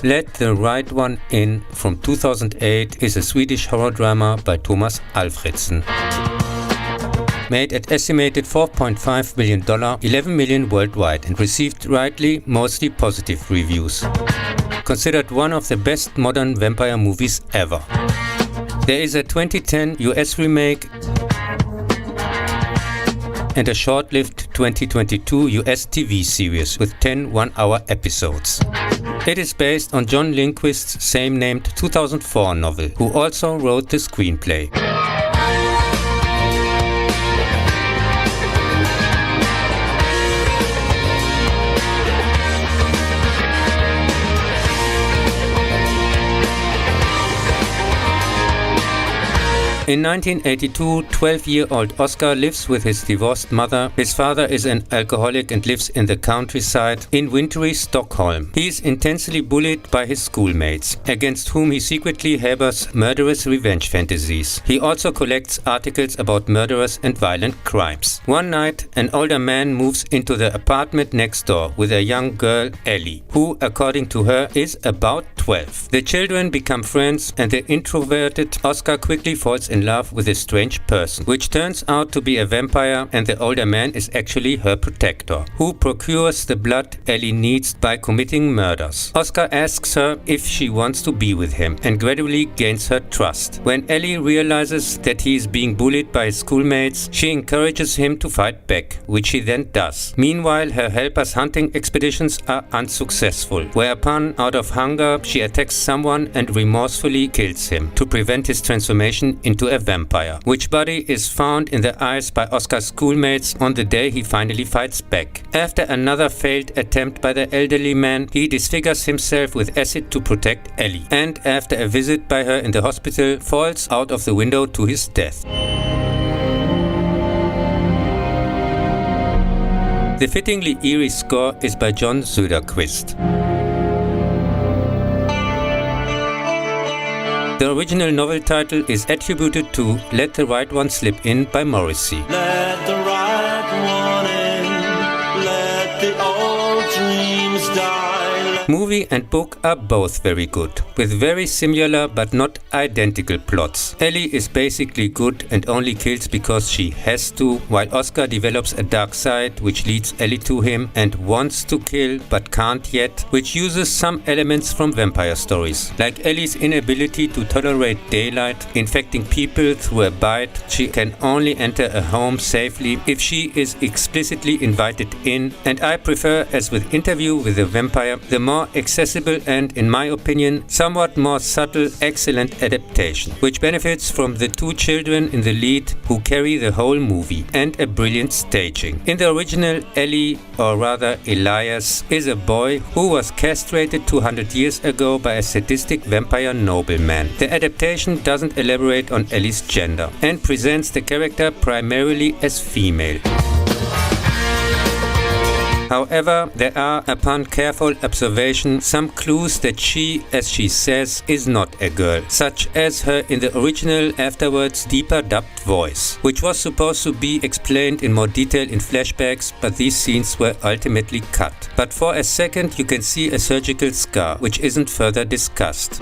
Let the Right One In from 2008 is a Swedish horror drama by Thomas Alfredson. Made at estimated $4.5 million, 11 million worldwide, and received rightly mostly positive reviews. Considered one of the best modern vampire movies ever. There is a 2010 US remake and a short-lived 2022 US TV series with 10 one-hour episodes. It is based on John Lindquist's same-named 2004 novel, who also wrote the screenplay. In 1982, 12-year-old Oscar lives with his divorced mother. His father is an alcoholic and lives in the countryside in wintry Stockholm. He is intensely bullied by his schoolmates, against whom he secretly harbors murderous revenge fantasies. He also collects articles about murderous and violent crimes. One night, an older man moves into the apartment next door with a young girl, Ellie, who, according to her, is about 12. The children become friends, and the introverted Oscar quickly falls in love with a strange person, which turns out to be a vampire, and the older man is actually her protector, who procures the blood Ellie needs by committing murders. Oscar asks her if she wants to be with him and gradually gains her trust. When Ellie realizes that he is being bullied by his schoolmates, she encourages him to fight back, which he then does. Meanwhile, her helper's hunting expeditions are unsuccessful, whereupon, out of hunger, she attacks someone and remorsefully kills him to prevent his transformation into a vampire, which body is found in the ice by Oscar's schoolmates on the day he finally fights back. After another failed attempt by the elderly man, he disfigures himself with acid to protect Ellie, and after a visit by her in the hospital, falls out of the window to his death. The fittingly eerie score is by John Söderqvist. The original novel title is attributed to Let the Right One Slip In by Morrissey. Let the right one in, let the old dreams die. Movie and book are both very good, with very similar but not identical plots. Ellie is basically good and only kills because she has to, while Oscar develops a dark side which leads Ellie to him and wants to kill but can't yet, which uses some elements from vampire stories, like Ellie's inability to tolerate daylight, infecting people through a bite. She can only enter a home safely if she is explicitly invited in, and I prefer, as with Interview with a Vampire, the more accessible and, in my opinion, somewhat more subtle, excellent adaptation, which benefits from the two children in the lead who carry the whole movie, and a brilliant staging. In the original, Ellie, or rather Elias, is a boy who was castrated 200 years ago by a sadistic vampire nobleman. The adaptation doesn't elaborate on Ellie's gender and presents the character primarily as female. However, there are, upon careful observation, some clues that she, as she says, is not a girl, such as her in the original afterwards deeper dubbed voice, which was supposed to be explained in more detail in flashbacks, but these scenes were ultimately cut. But for a second you can see a surgical scar, which isn't further discussed.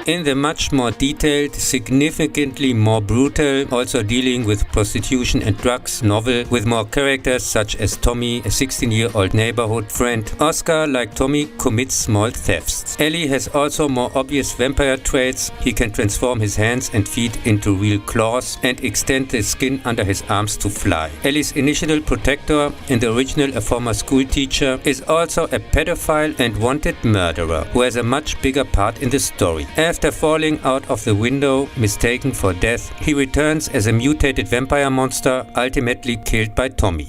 In the much more detailed, significantly more brutal, also dealing with prostitution and drugs novel with more characters such as Tommy, a 16-year-old neighborhood friend, Oscar, like Tommy, commits small thefts. Ellie has also more obvious vampire traits. He can transform his hands and feet into real claws and extend the skin under his arms to fly. Ellie's initial protector, in the original a former school teacher, is also a pedophile and wanted murderer who has a much bigger part in the story. After falling out of the window, mistaken for death, he returns as a mutated vampire monster, ultimately killed by Tommy.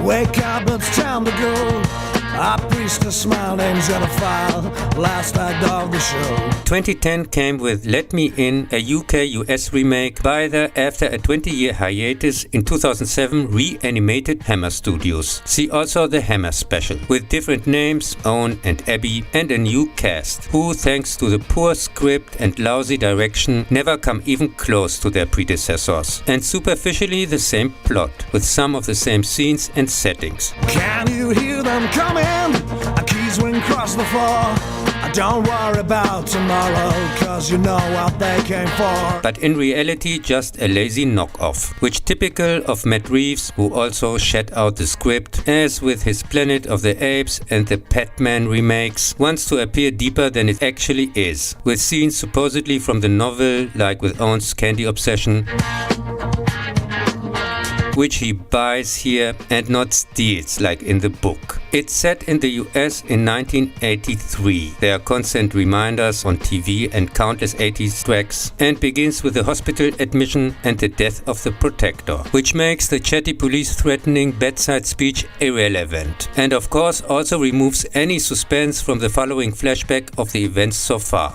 Wake up, it's time to go. Our priestess smiled and set a file. Last act of the show. 2010 came with Let Me In, a UK-US remake by the, after a 20-year hiatus, in 2007 reanimated Hammer Studios. See also the Hammer special, with different names, Owen and Abby, and a new cast, who thanks to the poor script and lousy direction never come even close to their predecessors. And superficially the same plot, with some of the same scenes and settings. Can you hear them coming? Our keys ring across the floor. Don't worry about tomorrow, cause you know what they came for. But in reality just a lazy knockoff, which typical of Matt Reeves, who also shat out the script, as with his Planet of the Apes and the Batman remakes, wants to appear deeper than it actually is, with scenes supposedly from the novel, like with Owen's candy obsession, which he buys here and not steals like in the book. It's set in the US in 1983. There are constant reminders on TV and countless 80s tracks, and begins with the hospital admission and the death of the protector, which makes the chatty police threatening bedside speech irrelevant, and of course also removes any suspense from the following flashback of the events so far.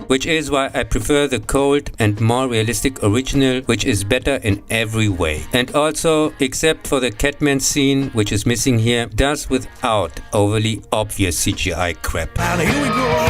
Which is why I prefer the cold and more realistic original, which is better in every way. And also, except for the Catman scene, which is missing here, does without overly obvious CGI crap. And here we go.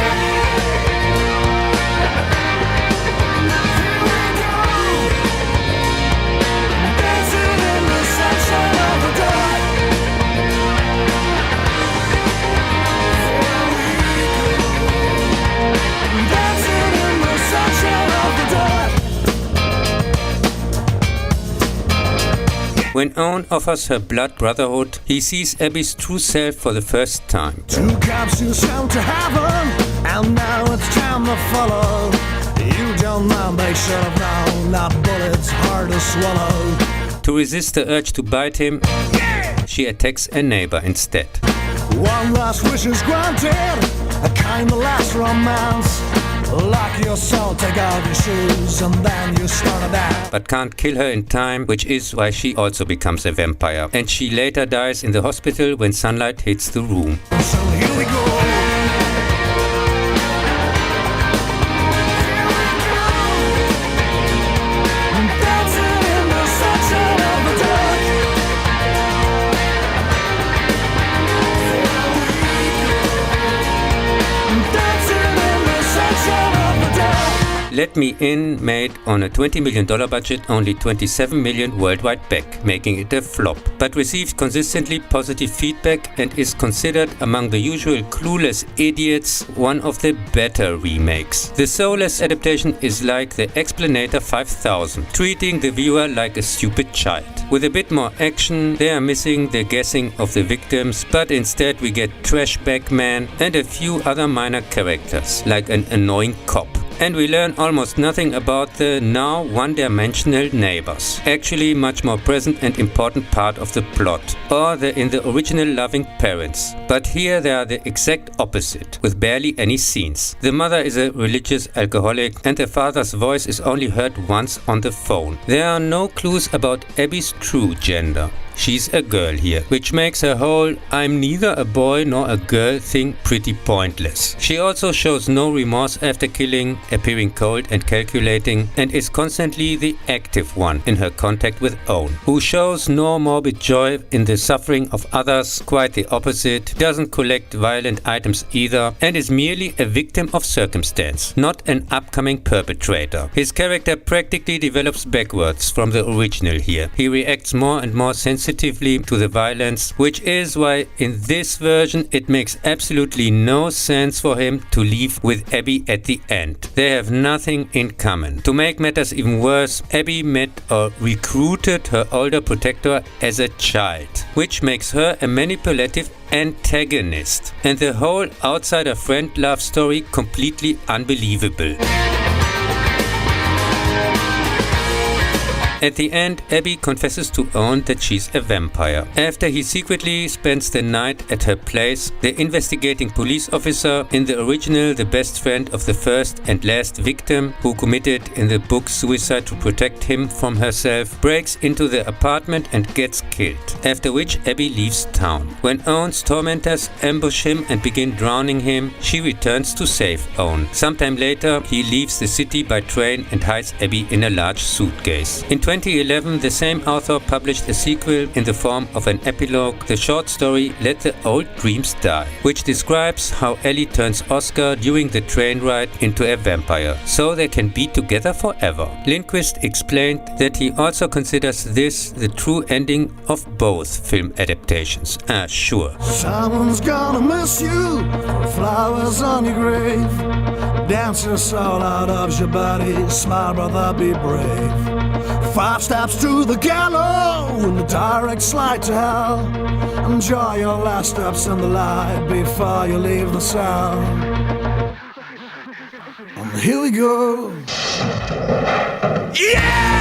When Owen offers her blood brotherhood, he sees Abby's true self for the first time. Two capsules sent to heaven, and now it's time to follow. You don't know, they should have known that bullet's hard to swallow. To resist the urge to bite him, she attacks a neighbor instead. One last wish is granted, a kind of last romance. Lock your soul, take off your shoes, and then you start a dance. But can't kill her in time, which is why she also becomes a vampire. And she later dies in the hospital when sunlight hits the room. So here we go. Let Me In made on a $20 million budget only $27 million worldwide back, making it a flop, but received consistently positive feedback and is considered among the usual clueless idiots one of the better remakes. The soulless adaptation is like the Explanator 5000, treating the viewer like a stupid child. With a bit more action, they are missing the guessing of the victims, but instead we get Trash Bag Man and a few other minor characters, like an annoying cop. And we learn almost nothing about the now one-dimensional neighbors, actually much more present and important part of the plot, or the in the original loving parents. But here they are the exact opposite, with barely any scenes. The mother is a religious alcoholic and the father's voice is only heard once on the phone. There are no clues about Abby's true gender. She's a girl here, which makes her whole I'm neither a boy nor a girl thing pretty pointless. She also shows no remorse after killing, appearing cold and calculating, and is constantly the active one in her contact with Owen, who shows no morbid joy in the suffering of others, quite the opposite, doesn't collect violent items either, and is merely a victim of circumstance, not an upcoming perpetrator. His character practically develops backwards from the original here. He reacts more and more sensitively to the violence, which is why in this version it makes absolutely no sense for him to leave with Abby at the end. They have nothing in common. To make matters even worse, Abby met or recruited her older protector as a child, which makes her a manipulative antagonist, and the whole outsider friend love story completely unbelievable. At the end, Abby confesses to Owen that she's a vampire. After he secretly spends the night at her place, the investigating police officer, in the original the best friend of the first and last victim, who committed in the book suicide to protect him from herself, breaks into the apartment and gets killed, after which Abby leaves town. When Owen's tormentors ambush him and begin drowning him, she returns to save Owen. Sometime later, he leaves the city by train and hides Abby in a large suitcase. In 2011, the same author published a sequel in the form of an epilogue, the short story Let the Old Dreams Die, which describes how Ellie turns Oscar during the train ride into a vampire, so they can be together forever. Lindquist explained that he also considers this the true ending of both film adaptations. Sure. Someone's gonna miss you, flowers on your grave. Dance your soul out of your body, smile brother, be brave. 5 steps to the gallows in the direct slide to hell. Enjoy your last steps in the light before you leave the cell. And here we go. Yeah!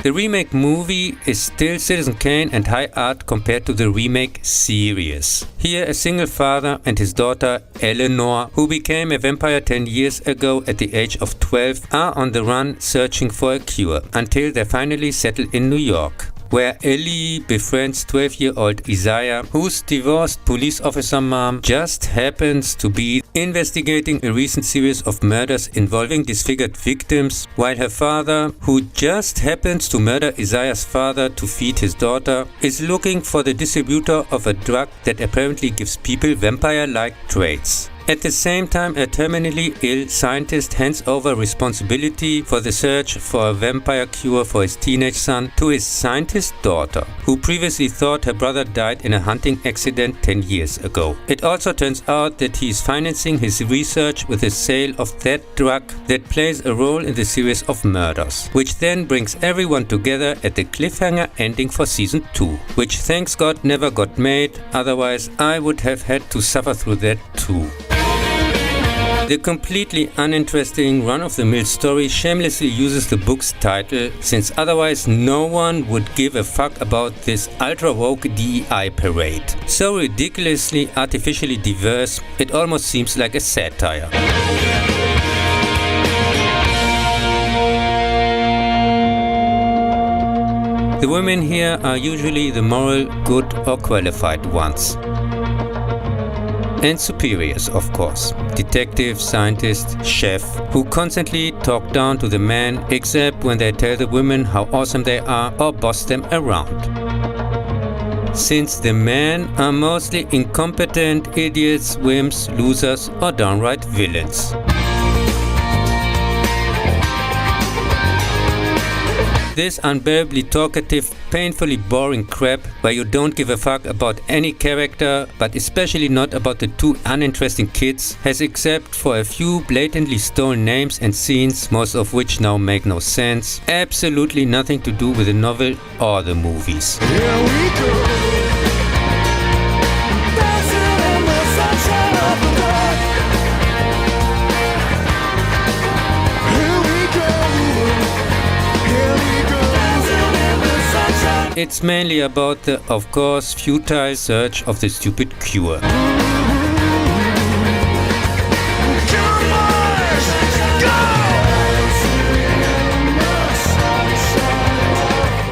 The remake movie is still Citizen Kane and high art compared to the remake series. Here a single father and his daughter Eleanor, who became a vampire 10 years ago at the age of 12, are on the run searching for a cure, until they finally settle in New York, where Ellie befriends 12-year-old Isaiah, whose divorced police officer mom just happens to be investigating a recent series of murders involving disfigured victims, while her father, who just happens to murder Isaiah's father to feed his daughter, is looking for the distributor of a drug that apparently gives people vampire-like traits. At the same time, a terminally ill scientist hands over responsibility for the search for a vampire cure for his teenage son to his scientist daughter, who previously thought her brother died in a hunting accident 10 years ago. It also turns out that he is financing his research with the sale of that drug that plays a role in the series of murders, which then brings everyone together at the cliffhanger ending for season 2, which thanks God never got made, otherwise I would have had to suffer through that too. The completely uninteresting run-of-the-mill story shamelessly uses the book's title, since otherwise no one would give a fuck about this ultra-woke DEI parade. So ridiculously artificially diverse, it almost seems like a satire. The women here are usually the moral, good or qualified ones. And superiors, of course. Detective, scientist, chef, who constantly talk down to the men except when they tell the women how awesome they are or boss them around. Since the men are mostly incompetent idiots, wimps, losers or downright villains. This unbearably talkative, painfully boring crap where you don't give a fuck about any character, but especially not about the 2 uninteresting kids, has except for a few blatantly stolen names and scenes, most of which now make no sense, absolutely nothing to do with the novel or the movies. Here we go. It's mainly about the, of course, futile search of the stupid cure.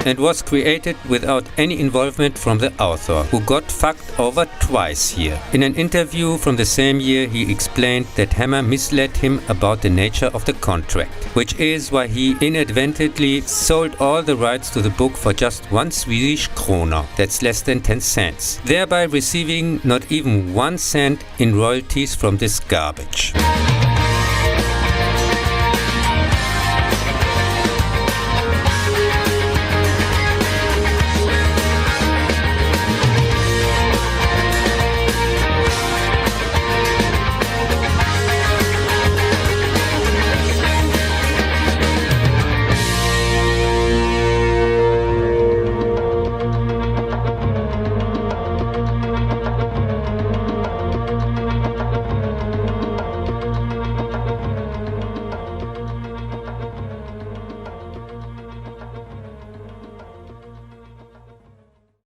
And was created without any involvement from the author, who got fucked over twice here. In an interview from the same year, he explained that Hammer misled him about the nature of the contract, which is why he inadvertently sold all the rights to the book for just 1 Swedish krona, that's less than 10 cents, thereby receiving not even 1 cent in royalties from this garbage.